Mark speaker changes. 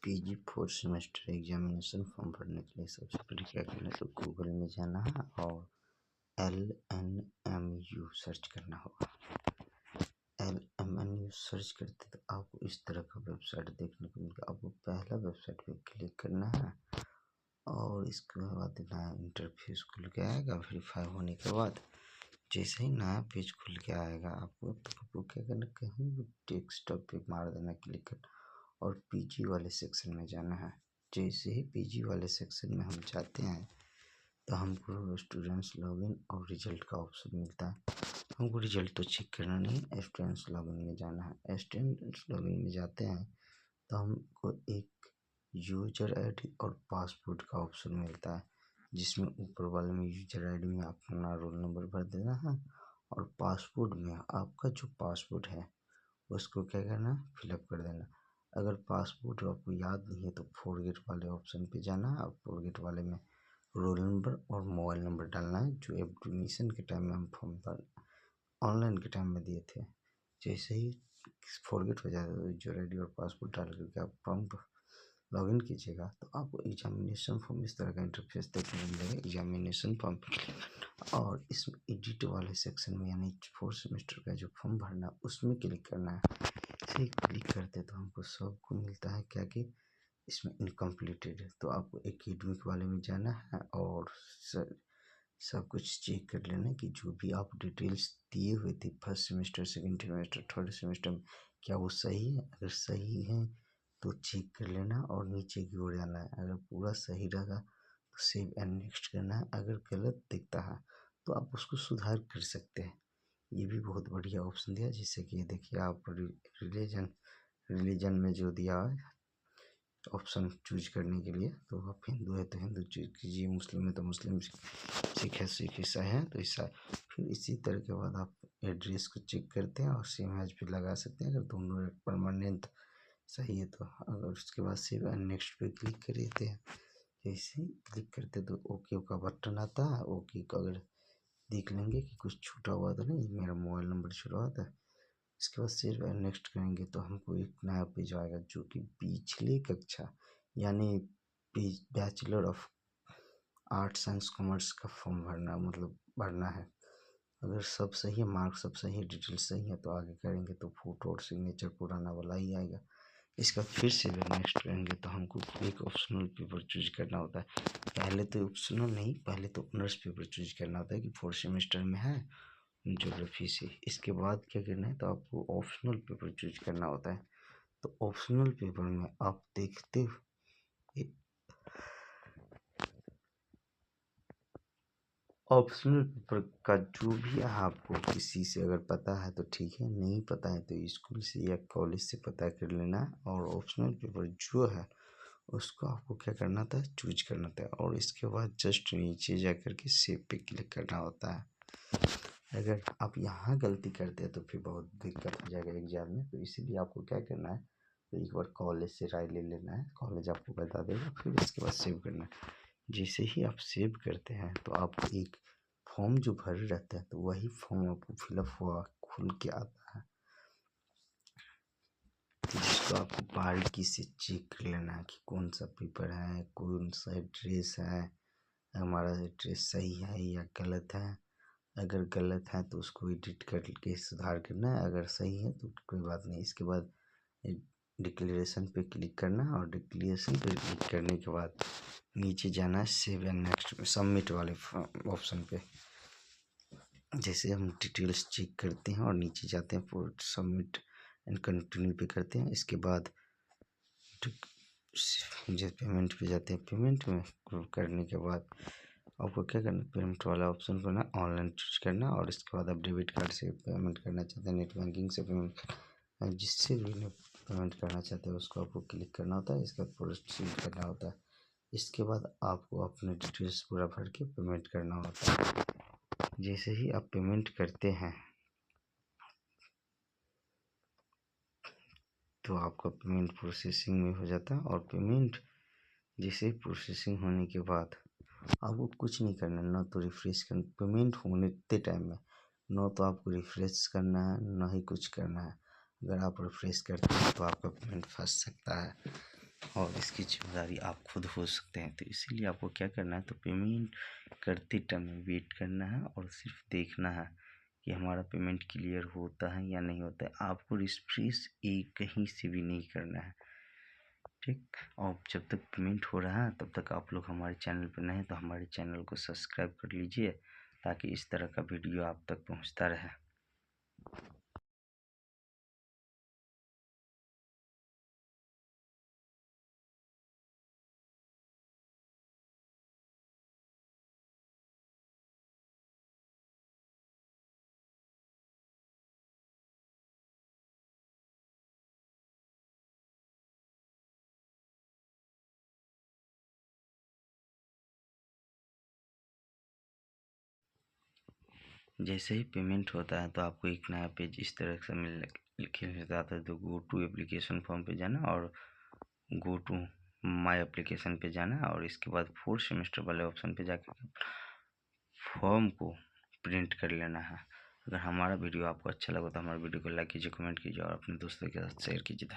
Speaker 1: PG fourth semester examination form भरने के लिए सबसे पहले क्या करना है, तो गूगल में जाना है और LNMU सर्च करना होगा। LNMU सर्च करते तो आपको इस तरह का वेबसाइट देखने को मिलेगा। आपको पहला वेबसाइट पे क्लिक करना है और इसके बाद नया इंटरफेस खुल के आएगा। वेरीफाई होने के बाद जैसे ही नया पेज खुल के आएगा आपको क्या करना, कहीं भी डेस्कटॉप पे मार देना, क्लिक करना और पीजी वाले सेक्शन में जाना है। जैसे ही पीजी वाले सेक्शन में हम जाते हैं तो हमको स्टूडेंट्स लॉगिन और रिजल्ट का ऑप्शन मिलता है। हमको रिजल्ट तो चेक करना नहीं, स्टूडेंट्स लॉगिन में जाना है। स्टूडेंट्स लॉगिन में जाते हैं तो हमको एक यूजर आईडी और पासवर्ड का ऑप्शन मिलता है, जिसमें ऊपर वाले में यूजर आईडी में अपना रोल नंबर भर देना है और पासवर्ड में आपका जो पासवर्ड है उसको क्या करना, फिलअप कर देना। अगर पासवर्ड आपको याद नहीं है तो फॉरगेट वाले ऑप्शन पे जाना है और फॉरगेट वाले में रोल नंबर और मोबाइल नंबर डालना है, जो एडमिशन के टाइम में हम फॉर्म पर ऑनलाइन के टाइम में दिए थे। जैसे ही फॉरगेट हो जाए तो यूजर आईडी और पासवर्ड डाल करके आप फॉर्म पर लॉगिन कीजिएगा तो आपको एग्जामिनेशन फॉर्म इस तरह का इंटरफेस देखने को मिलेगा। एग्जामिनेशन फॉर्म और इसमें एडिट वाले सेक्शन में यानी फोर्थ सेमेस्टर का जो फॉर्म भरना उसमें क्लिक करना है। इसे क्लिक करते तो हमको सबको मिलता है क्या कि इसमें इनकम्प्लीटेड है, तो आपको एकेडमिक वाले में जाना है और सब कुछ चेक कर लेना कि जो भी आप डिटेल्स दिए हुए थे first semester, second semester, third semester में क्या वो सही है। अगर सही है तो चेक कर लेना और नीचे की ओर जाना है। अगर पूरा सही रहा तो सेव एंड नेक्स्ट करना है। अगर गलत दिखता है तो आप उसको सुधार कर सकते हैं। ये भी बहुत बढ़िया ऑप्शन दिया, जिससे कि देखिए आप रिलीजन में जो दिया है ऑप्शन चूज करने के लिए, तो आप हिंदू है तो हिंदू चूज कीजिए, मुस्लिम है तो मुस्लिम, सिख है सिख, ईसाई है तो ईसाई। फिर इसी तरह के बाद आप एड्रेस को चेक करते हैं और सेम एज पे लगा सकते हैं अगर दोनों परमानेंट सही है तो। अगर उसके बाद सेव एंड नेक्स्ट पे क्लिक कर देते हैं। जैसे ही क्लिक करते तो ओके का बटन आता है। ओके का अगर देख लेंगे कि कुछ छूटा हुआ तो नहीं, मेरा मोबाइल नंबर छूटा हुआ था। इसके बाद सेव एंड नेक्स्ट करेंगे तो हमको एक नया पेज आएगा जो कि पिछले कक्षा यानी bachelor of arts science commerce का फॉर्म भरना, मतलब भरना है। अगर सब सही है, मार्क्स सब सही है, डिटेल्स सही है तो आगे करेंगे तो फोटो और सिग्नेचर पुराना वाला ही आएगा। इसका फिर से नेक्स्ट करेंगे तो हमको एक ऑप्शनल पेपर चूज करना होता है। पहले तो ऑप्शनल नहीं, पहले तो ऑनर्स पेपर चूज करना होता है कि फोर्थ सेमेस्टर में है ज्योग्राफी से। इसके बाद क्या करना है तो आपको ऑप्शनल पेपर चूज करना होता है। तो ऑप्शनल पेपर में आप देखते हो ऑप्शनल पेपर का जो भी आपको किसी से अगर पता है तो ठीक है, नहीं पता है तो स्कूल से या कॉलेज से पता कर लेना। और ऑप्शनल पेपर जो है उसको आपको क्या करना था, चूज करना था और इसके बाद जस्ट नीचे जा कर के सेव पे क्लिक करना होता है। अगर आप यहाँ गलती करते हैं तो फिर बहुत दिक्कत हो जाएगा एग्जाम में। तो इसीलिए आपको क्या करना है, तो एक बार कॉलेज से राय ले लेना है, कॉलेज आपको बता देगा, फिर इसके बाद सेव करना है। जैसे ही आप सेव करते हैं तो आपको एक फॉर्म जो भर रहता है तो वही फॉर्म आपको फिलअप हुआ खुल के आता है, जिसको आपको बारीकी से चेक कर लेना है कि कौन सा पेपर है, कौन सा एड्रेस है, हमारा एड्रेस सही है या गलत है। अगर गलत है तो उसको एडिट करके सुधार करना है, अगर सही है तो कोई बात नहीं। इसके बाद डिक्लेरेशन पे क्लिक करना है और डिक्लेरेशन पे क्लिक करने के बाद नीचे जाना है सेव एंड नेक्स्ट में सबमिट वाले ऑप्शन पे। जैसे हम डिटेल्स चेक करते हैं और नीचे जाते हैं फॉर सबमिट एंड कंटिन्यू पे करते हैं। इसके बाद जैसे पेमेंट पे जाते हैं, पेमेंट में करने के बाद आपको क्या करना, पेमेंट वाला ऑप्शन को ना ऑनलाइन चूज करना और इसके बाद आप डेबिट कार्ड से पेमेंट करना चाहते हैं, नेट बैंकिंग से पेमेंट, जिससे भी पेमेंट करना चाहते हैं उसको आपको क्लिक करना होता है। इसके बाद प्रोसीड करना होता है। इसके बाद आपको अपने डिटेल्स पूरा भर के पेमेंट करना होता है। जैसे ही आप पेमेंट करते हैं तो आपका पेमेंट प्रोसेसिंग में हो जाता है और पेमेंट जैसे ही प्रोसेसिंग होने के बाद आपको कुछ नहीं करना है, ना तो रिफ्रेश करना पेमेंट होने के टाइम में, ना तो आपको रिफ्रेश करना है ना ही कुछ करना है। अगर आप रिफ्रेश करते हैं तो आपका पेमेंट फंस सकता है। और इसकी जिम्मेदारी आप खुद हो सकते हैं। तो इसीलिए आपको क्या करना है, तो पेमेंट करते टाइम वेट करना है और सिर्फ देखना है कि हमारा पेमेंट क्लियर होता है या नहीं होता है। आपको रिफ्रेश एक कहीं से भी नहीं करना है, ठीक। और जब तक पेमेंट हो रहा है तब तक आप लोग हमारे चैनल पर नए हैं तो हमारे चैनल को सब्सक्राइब कर लीजिए, ताकि इस तरह का वीडियो आप तक पहुंचता रहे। जैसे ही पेमेंट होता है तो आपको एक नया पेज इस तरह से मिल जाता है। तो गो टू एप्लीकेशन फॉर्म पे जाना और गो टू माय एप्लीकेशन पे जाना और इसके बाद फोर्थ सेमेस्टर वाले ऑप्शन पे जाकर फॉर्म को प्रिंट कर लेना है। अगर हमारा वीडियो आपको अच्छा लगा तो हमारे वीडियो को लाइक कीजिए, कमेंट कीजिए और अपने दोस्तों के साथ शेयर कीजिए।